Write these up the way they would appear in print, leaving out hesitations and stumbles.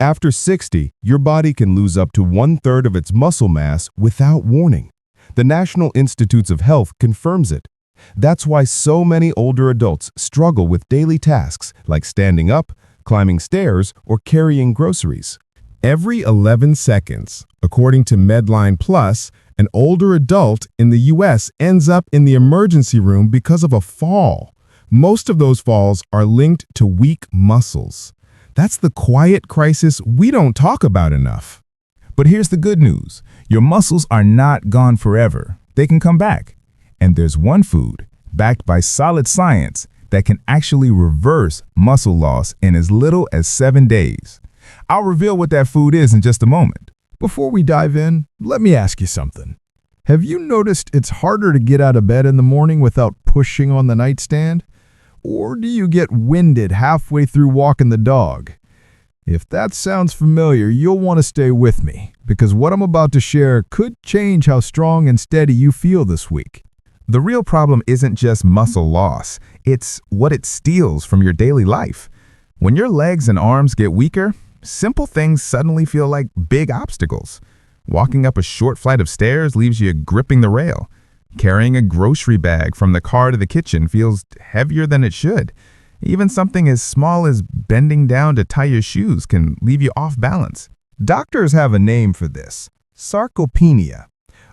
After 60, your body can lose up to 1/3 of its muscle mass without warning. The National Institutes of Health confirms it. That's why so many older adults struggle with daily tasks like standing up, climbing stairs, or carrying groceries. Every 11 seconds, according to MedlinePlus, an older adult in the US ends up in the emergency room because of a fall. Most of those falls are linked to weak muscles. That's the quiet crisis we don't talk about enough. But here's the good news. Your muscles are not gone forever. They can come back. And there's one food, backed by solid science, that can actually reverse muscle loss in as little as 7 days. I'll reveal what that food is in just a moment. Before we dive in, let me ask you something. Have you noticed it's harder to get out of bed in the morning without pushing on the nightstand? Or do you get winded halfway through walking the dog? If that sounds familiar, you'll want to stay with me, because what I'm about to share could change how strong and steady you feel this week. The real problem isn't just muscle loss, it's what it steals from your daily life. When your legs and arms get weaker, simple things suddenly feel like big obstacles. Walking up a short flight of stairs leaves you gripping the rail. Carrying a grocery bag from the car to the kitchen feels heavier than it should. Even something as small as bending down to tie your shoes can leave you off balance. Doctors have a name for this: sarcopenia.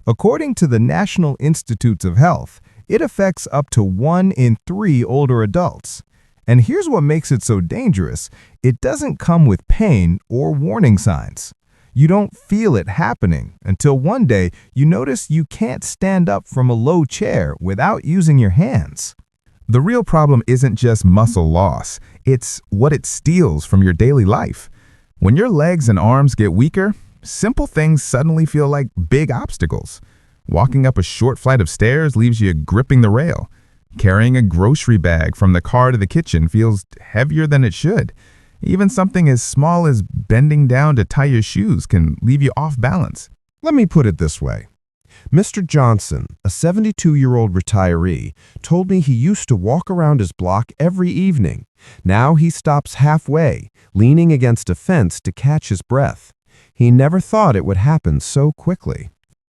According to the National Institutes of Health, it affects up to 1 in 3 older adults. And here's what makes it so dangerous: it doesn't come with pain or warning signs. You don't feel it happening until one day you notice you can't stand up from a low chair without using your hands. The real problem isn't just muscle loss, it's what it steals from your daily life. When your legs and arms get weaker, simple things suddenly feel like big obstacles. Walking up a short flight of stairs leaves you gripping the rail. Carrying a grocery bag from the car to the kitchen feels heavier than it should. Even something as small as bending down to tie your shoes can leave you off balance. Let me put it this way. Mr. Johnson, a 72-year-old retiree, told me he used to walk around his block every evening. Now he stops halfway, leaning against a fence to catch his breath. He never thought it would happen so quickly.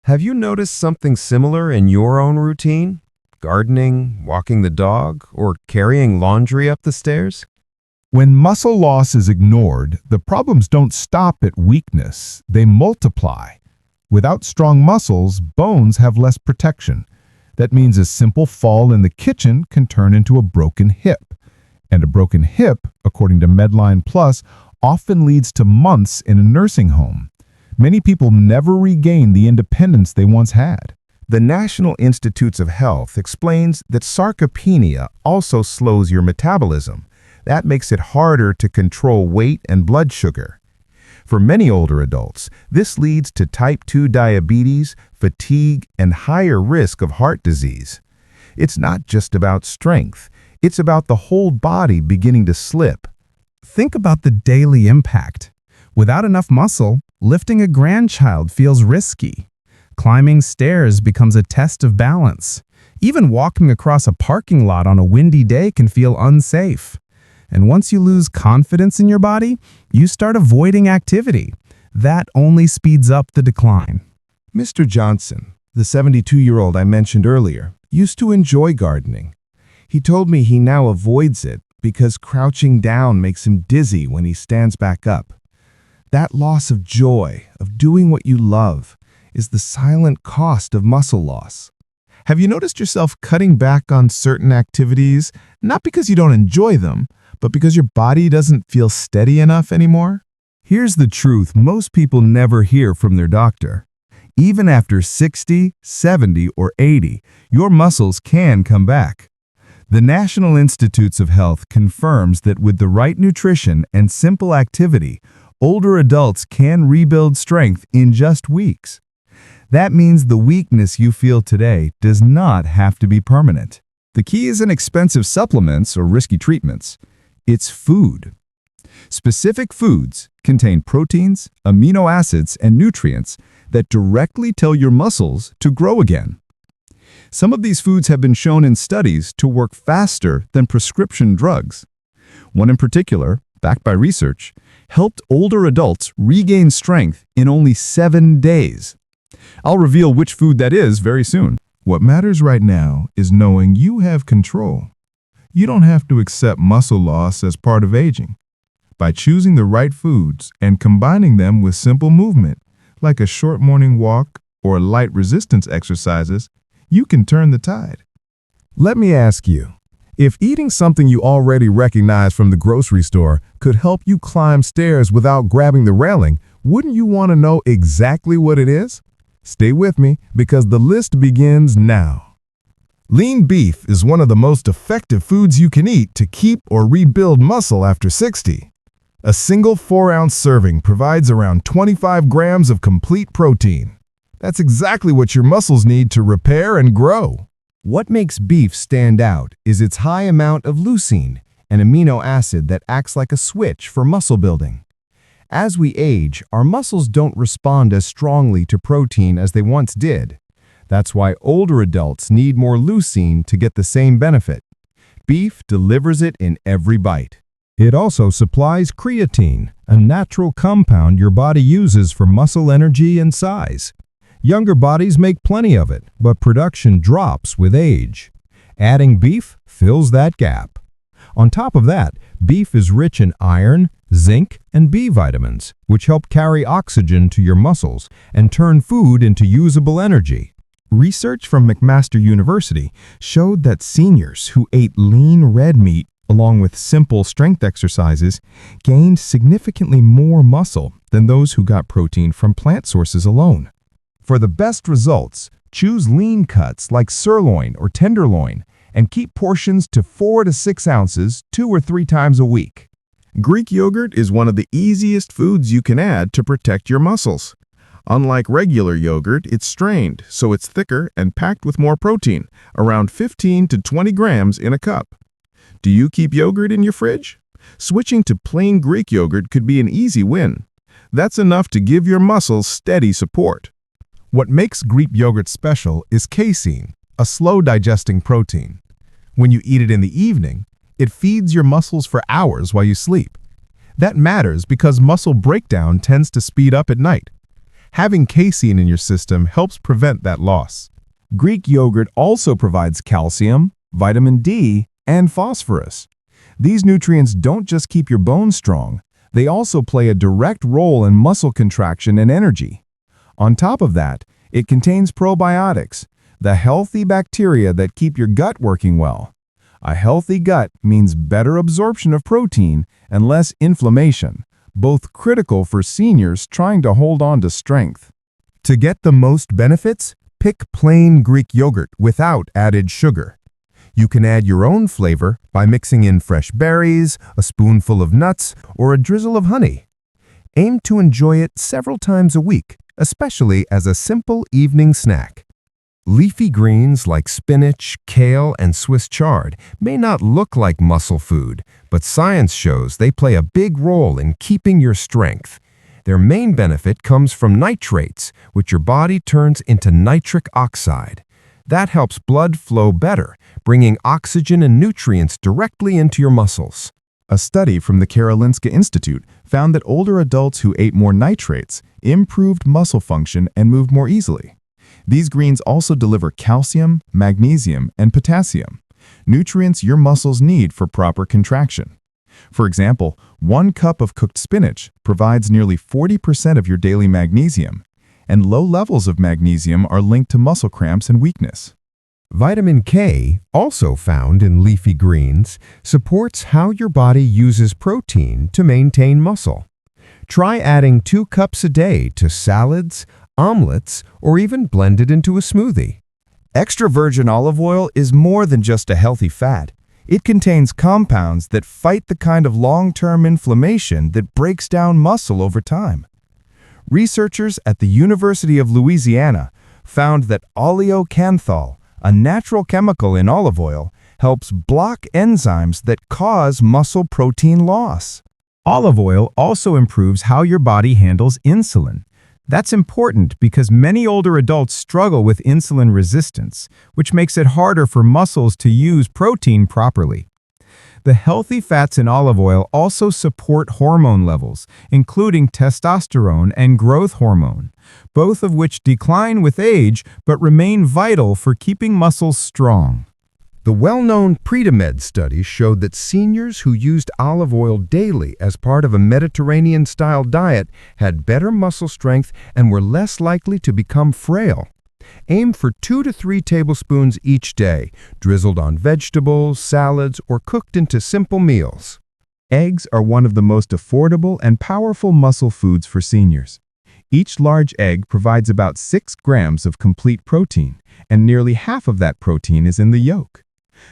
Have you noticed something similar in your own routine? Gardening, walking the dog, or carrying laundry up the stairs? When muscle loss is ignored, the problems don't stop at weakness, they multiply. Without strong muscles, bones have less protection. That means a simple fall in the kitchen can turn into a broken hip. And a broken hip, according to MedlinePlus, often leads to months in a nursing home. Many people never regain the independence they once had. The National Institutes of Health explains that sarcopenia also slows your metabolism. That makes it harder to control weight and blood sugar. For many older adults, this leads to type 2 diabetes, fatigue, and higher risk of heart disease. It's not just about strength. It's about the whole body beginning to slip. Think about the daily impact. Without enough muscle, lifting a grandchild feels risky. Climbing stairs becomes a test of balance. Even walking across a parking lot on a windy day can feel unsafe. And once you lose confidence in your body, you start avoiding activity. That only speeds up the decline. Mr. Johnson, the 72-year-old I mentioned earlier, used to enjoy gardening. He told me he now avoids it because crouching down makes him dizzy when he stands back up. That loss of joy, of doing what you love, is the silent cost of muscle loss. Have you noticed yourself cutting back on certain activities, not because you don't enjoy them, but because your body doesn't feel steady enough anymore? Here's the truth most people never hear from their doctor. Even after 60, 70, or 80, your muscles can come back. The National Institutes of Health confirms that with the right nutrition and simple activity, older adults can rebuild strength in just weeks. That means the weakness you feel today does not have to be permanent. The key isn't expensive supplements or risky treatments. It's food. Specific foods contain proteins, amino acids, and nutrients that directly tell your muscles to grow again. Some of these foods have been shown in studies to work faster than prescription drugs. One in particular, backed by research, helped older adults regain strength in only 7 days. I'll reveal which food that is very soon. What matters right now is knowing you have control. You don't have to accept muscle loss as part of aging. By choosing the right foods and combining them with simple movement, like a short morning walk or light resistance exercises, you can turn the tide. Let me ask you, if eating something you already recognize from the grocery store could help you climb stairs without grabbing the railing, wouldn't you want to know exactly what it is? Stay with me because the list begins now. Lean beef is one of the most effective foods you can eat to keep or rebuild muscle after 60. A single 4-ounce serving provides around 25 grams of complete protein. That's exactly what your muscles need to repair and grow. What makes beef stand out is its high amount of leucine, an amino acid that acts like a switch for muscle building. As we age, our muscles don't respond as strongly to protein as they once did. That's why older adults need more leucine to get the same benefit. Beef delivers it in every bite. It also supplies creatine, a natural compound your body uses for muscle energy and size. Younger bodies make plenty of it, but production drops with age. Adding beef fills that gap. On top of that, beef is rich in iron, zinc, and B vitamins, which help carry oxygen to your muscles and turn food into usable energy. Research from McMaster University showed that seniors who ate lean red meat along with simple strength exercises gained significantly more muscle than those who got protein from plant sources alone. For the best results, choose lean cuts like sirloin or tenderloin and keep portions to 4 to 6 ounces 2 or 3 times a week. Greek yogurt is one of the easiest foods you can add to protect your muscles. Unlike regular yogurt, it's strained, so it's thicker and packed with more protein, around 15 to 20 grams in a cup. Do you keep yogurt in your fridge? Switching to plain Greek yogurt could be an easy win. That's enough to give your muscles steady support. What makes Greek yogurt special is casein, a slow-digesting protein. When you eat it in the evening, it feeds your muscles for hours while you sleep. That matters because muscle breakdown tends to speed up at night. Having casein in your system helps prevent that loss. Greek yogurt also provides calcium, vitamin D, and phosphorus. These nutrients don't just keep your bones strong, they also play a direct role in muscle contraction and energy. On top of that, it contains probiotics, the healthy bacteria that keep your gut working well. A healthy gut means better absorption of protein and less inflammation, both critical for seniors trying to hold on to strength. To get the most benefits, pick plain Greek yogurt without added sugar. You can add your own flavor by mixing in fresh berries, a spoonful of nuts, or a drizzle of honey. Aim to enjoy it several times a week, especially as a simple evening snack. Leafy greens like spinach, kale, and Swiss chard may not look like muscle food, but science shows they play a big role in keeping your strength. Their main benefit comes from nitrates, which your body turns into nitric oxide. That helps blood flow better, bringing oxygen and nutrients directly into your muscles. A study from the Karolinska Institute found that older adults who ate more nitrates improved muscle function and moved more easily. These greens also deliver calcium, magnesium, and potassium, nutrients your muscles need for proper contraction. For example, 1 cup of cooked spinach provides nearly 40% of your daily magnesium, and low levels of magnesium are linked to muscle cramps and weakness. Vitamin K, also found in leafy greens, supports how your body uses protein to maintain muscle. Try adding 2 cups a day to salads, omelets, or even blend it into a smoothie. Extra virgin olive oil is more than just a healthy fat. It contains compounds that fight the kind of long-term inflammation that breaks down muscle over time. Researchers at the University of Louisiana found that oleocanthal, a natural chemical in olive oil, helps block enzymes that cause muscle protein loss. Olive oil also improves how your body handles insulin. That's important because many older adults struggle with insulin resistance, which makes it harder for muscles to use protein properly. The healthy fats in olive oil also support hormone levels, including testosterone and growth hormone, both of which decline with age but remain vital for keeping muscles strong. The well-known Predimed study showed that seniors who used olive oil daily as part of a Mediterranean-style diet had better muscle strength and were less likely to become frail. Aim for 2 to 3 tablespoons each day, drizzled on vegetables, salads, or cooked into simple meals. Eggs are one of the most affordable and powerful muscle foods for seniors. Each large egg provides about 6 grams of complete protein, and nearly half of that protein is in the yolk.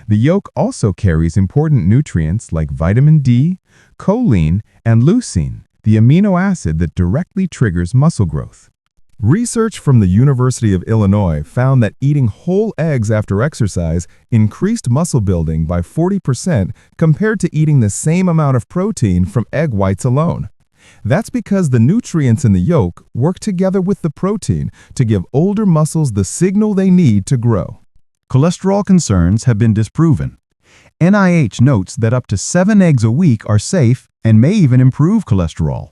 The yolk also carries important nutrients like vitamin D, choline, and leucine, the amino acid that directly triggers muscle growth. Research from the University of Illinois found that eating whole eggs after exercise increased muscle building by 40% compared to eating the same amount of protein from egg whites alone. That's because the nutrients in the yolk work together with the protein to give older muscles the signal they need to grow. Cholesterol concerns have been disproven. NIH notes that up to 7 eggs a week are safe and may even improve cholesterol.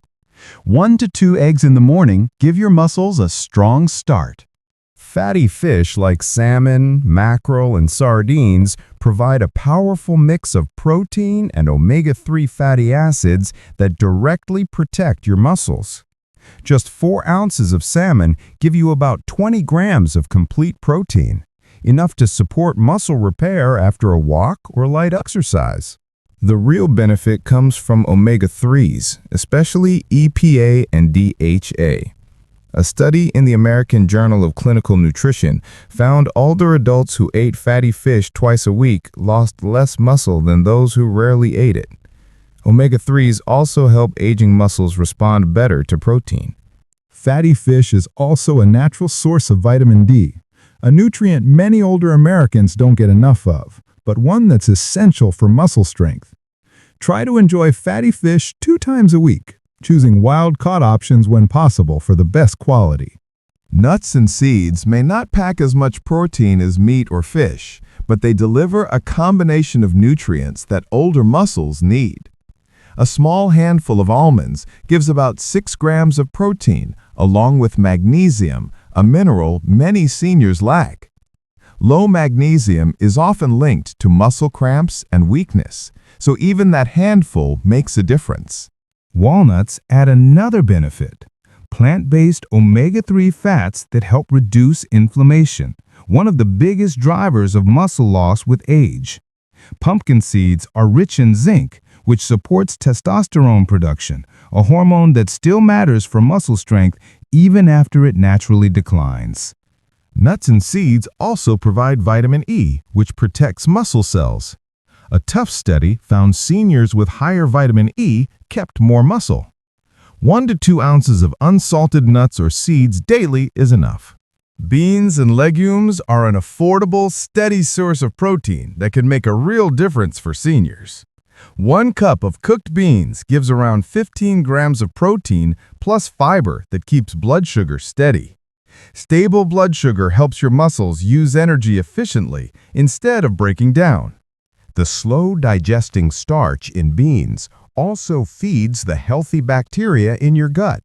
1 to 2 eggs in the morning give your muscles a strong start. Fatty fish like salmon, mackerel, and sardines provide a powerful mix of protein and omega-3 fatty acids that directly protect your muscles. Just 4 ounces of salmon give you about 20 grams of complete protein, enough to support muscle repair after a walk or light exercise. The real benefit comes from omega-3s, especially EPA and DHA. A study in the American Journal of Clinical Nutrition found older adults who ate fatty fish twice a week lost less muscle than those who rarely ate it. Omega-3s also help aging muscles respond better to protein. Fatty fish is also a natural source of vitamin D, a nutrient many older Americans don't get enough of, but one that's essential for muscle strength. Try to enjoy fatty fish 2 times a week, choosing wild-caught options when possible for the best quality. Nuts and seeds may not pack as much protein as meat or fish, but they deliver a combination of nutrients that older muscles need. A small handful of almonds gives about 6 grams of protein, along with magnesium, a mineral many seniors lack. Low magnesium is often linked to muscle cramps and weakness, so even that handful makes a difference. Walnuts add another benefit: plant-based omega-3 fats that help reduce inflammation, one of the biggest drivers of muscle loss with age. Pumpkin seeds are rich in zinc, which supports testosterone production, a hormone that still matters for muscle strength even after it naturally declines. Nuts and seeds also provide vitamin E, which protects muscle cells. A tough study found seniors with higher vitamin E kept more muscle. 1 to 2 ounces of unsalted nuts or seeds daily is enough. Beans and legumes are an affordable, steady source of protein that can make a real difference for seniors. 1 cup of cooked beans gives around 15 grams of protein plus fiber that keeps blood sugar steady. Stable blood sugar helps your muscles use energy efficiently instead of breaking down. The slow-digesting starch in beans also feeds the healthy bacteria in your gut.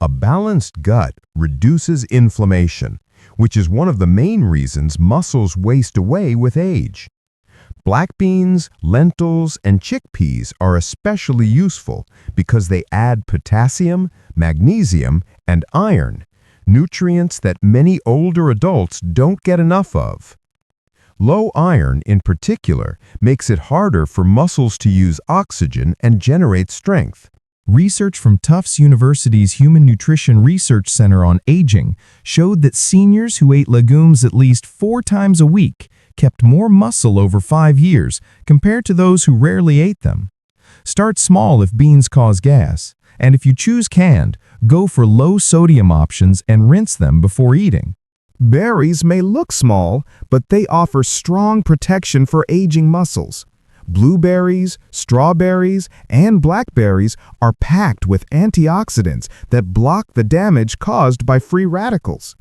A balanced gut reduces inflammation, which is one of the main reasons muscles waste away with age. Black beans, lentils, and chickpeas are especially useful because they add potassium, magnesium, and iron, nutrients that many older adults don't get enough of. Low iron, in particular, makes it harder for muscles to use oxygen and generate strength. Research from Tufts University's Human Nutrition Research Center on Aging showed that seniors who ate legumes at least 4 times a week kept more muscle over 5 years compared to those who rarely ate them. Start small if beans cause gas, and if you choose canned, go for low-sodium options and rinse them before eating. Berries may look small, but they offer strong protection for aging muscles. Blueberries, strawberries, and blackberries are packed with antioxidants that block the damage caused by free radicals.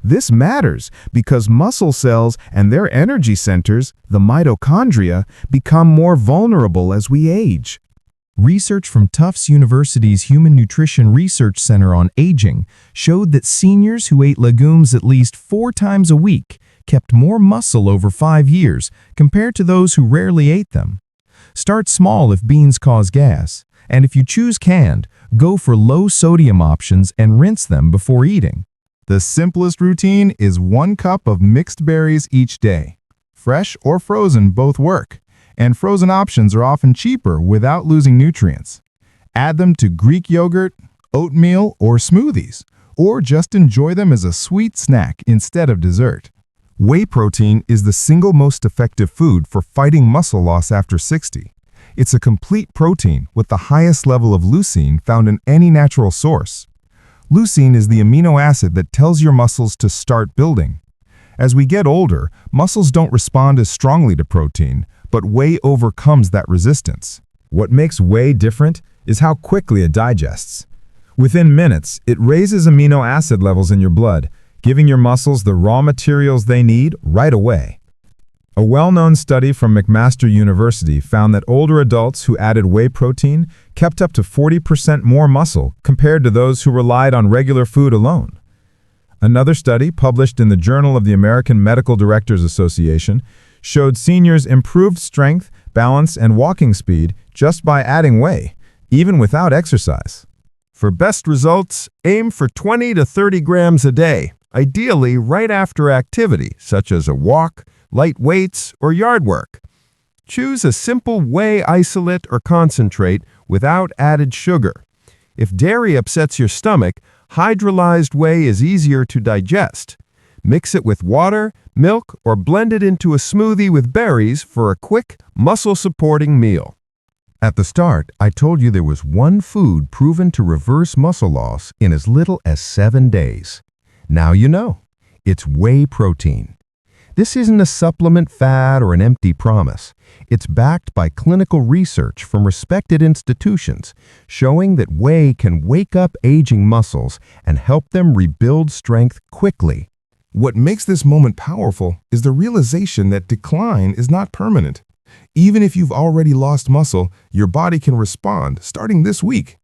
This matters because muscle cells and their energy centers, the mitochondria, become more vulnerable as we age. Research from Tufts University's Human Nutrition Research Center on Aging showed that seniors who ate legumes at least 4 times a week kept more muscle over 5 years compared to those who rarely ate them. Start small if beans cause gas, and if you choose canned, go for low-sodium options and rinse them before eating. The simplest routine is 1 cup of mixed berries each day. Fresh or frozen both work, and frozen options are often cheaper without losing nutrients. Add them to Greek yogurt, oatmeal, or smoothies, or just enjoy them as a sweet snack instead of dessert. Whey protein is the single most effective food for fighting muscle loss after 60. It's a complete protein with the highest level of leucine found in any natural source. Leucine is the amino acid that tells your muscles to start building. As we get older, muscles don't respond as strongly to protein, but whey overcomes that resistance. What makes whey different is how quickly it digests. Within minutes, it raises amino acid levels in your blood, giving your muscles the raw materials they need right away. A well-known study from McMaster University found that older adults who added whey protein kept up to 40% more muscle compared to those who relied on regular food alone. Another study, published in the Journal of the American Medical Directors Association, showed seniors improved strength, balance, and walking speed just by adding whey, even without exercise. For best results, aim for 20 to 30 grams a day, ideally right after activity, such as a walk, light weights, or yard work. Choose a simple whey isolate or concentrate without added sugar. If dairy upsets your stomach, hydrolyzed whey is easier to digest. Mix it with water, milk, or blend it into a smoothie with berries for a quick, muscle-supporting meal. At the start, I told you there was one food proven to reverse muscle loss in as little as 7 days. Now you know. It's whey protein. This isn't a supplement fad or an empty promise. It's backed by clinical research from respected institutions showing that whey can wake up aging muscles and help them rebuild strength quickly. What makes this moment powerful is the realization that decline is not permanent. Even if you've already lost muscle, your body can respond starting this week.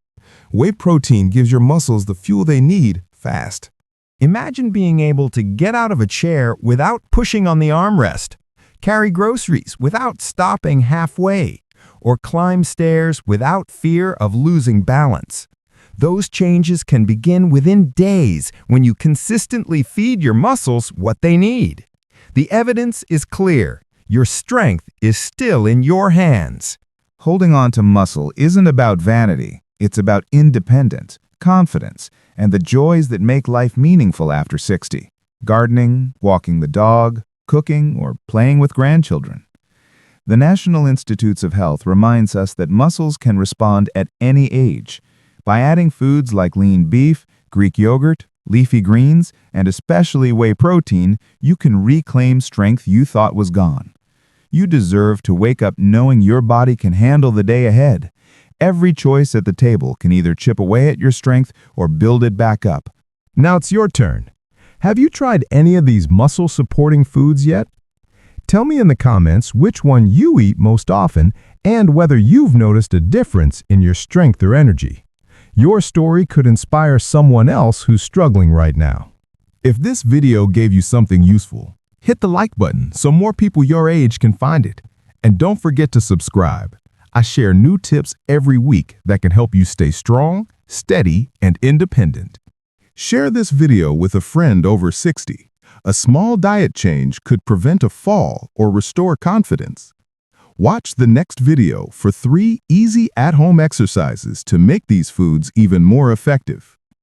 Whey protein gives your muscles the fuel they need fast. Imagine being able to get out of a chair without pushing on the armrest, carry groceries without stopping halfway, or climb stairs without fear of losing balance. Those changes can begin within days when you consistently feed your muscles what they need. The evidence is clear. Your strength is still in your hands. Holding on to muscle isn't about vanity. It's about independence, confidence, and the joys that make life meaningful after 60. Gardening, walking the dog, cooking, or playing with grandchildren. The National Institutes of Health reminds us that muscles can respond at any age. By adding foods like lean beef, Greek yogurt, leafy greens, and especially whey protein, you can reclaim strength you thought was gone. You deserve to wake up knowing your body can handle the day ahead. Every choice at the table can either chip away at your strength or build it back up. Now it's your turn. Have you tried any of these muscle-supporting foods yet? Tell me in the comments which one you eat most often and whether you've noticed a difference in your strength or energy. Your story could inspire someone else who's struggling right now. If this video gave you something useful, hit the like button so more people your age can find it. And don't forget to subscribe. I share new tips every week that can help you stay strong, steady, and independent. Share this video with a friend over 60. A small diet change could prevent a fall or restore confidence. Watch the next video for 3 easy at-home exercises to make these foods even more effective.